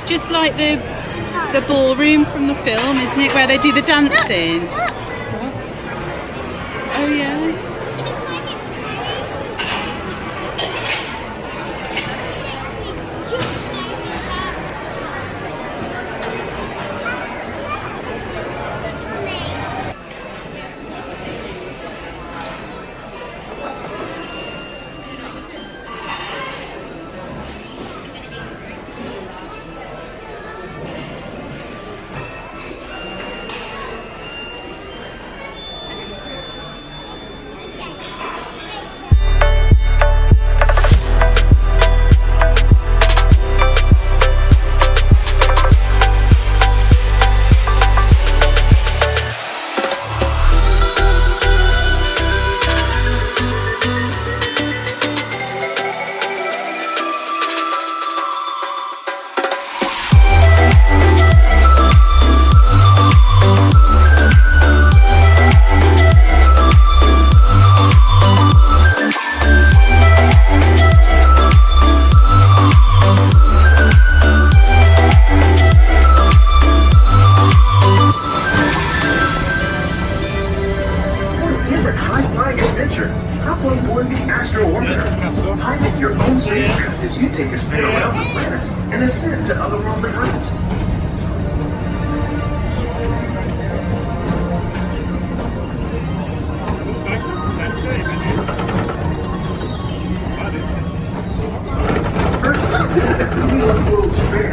Just like the ballroom from the film, isn't it, where they do the dancing? Oh yeah. Pilot your own spacecraft as you take a spin around the planet and ascend to otherworldly heights. First presented at the New York World's Fair,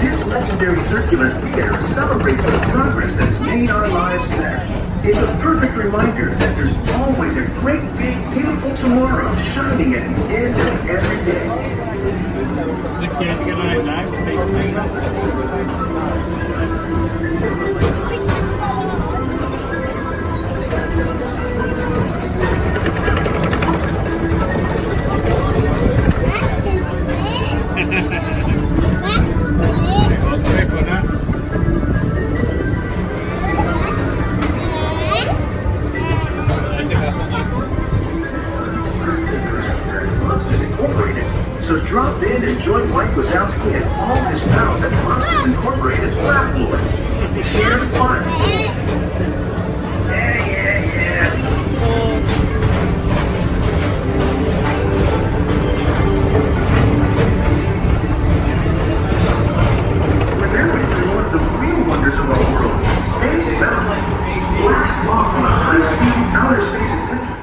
this legendary circular theater celebrates the progress that's made our lives better. It's a perfect reminder that there's always a great, big, beautiful tomorrow shining at the end of every day. The kids get on it now. So drop in and join Mike Wazowski and all his pals at Monsters Incorporated Laugh Floor. Share the fun. Remember, you're one of the real wonders of our world, space travel. Blast off on a high-speed outer space adventure.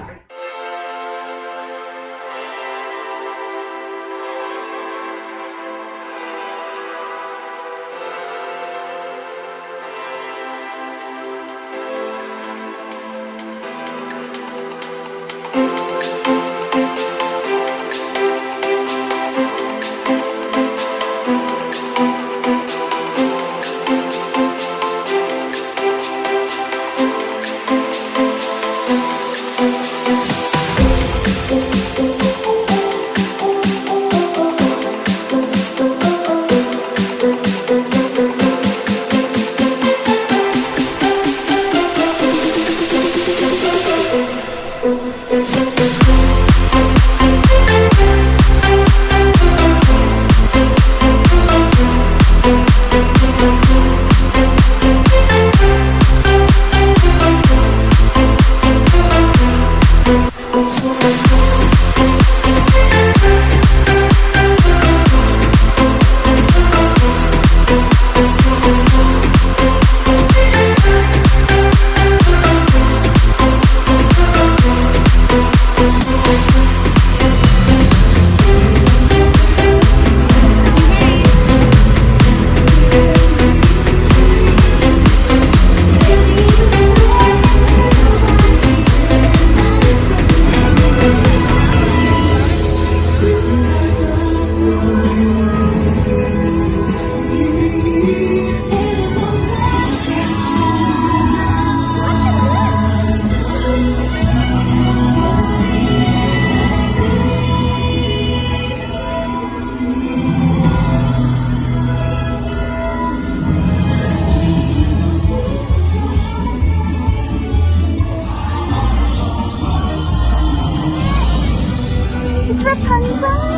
It's Rapunzel!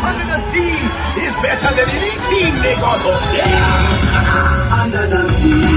Under the sea is better than anything they got up there. Under the sea,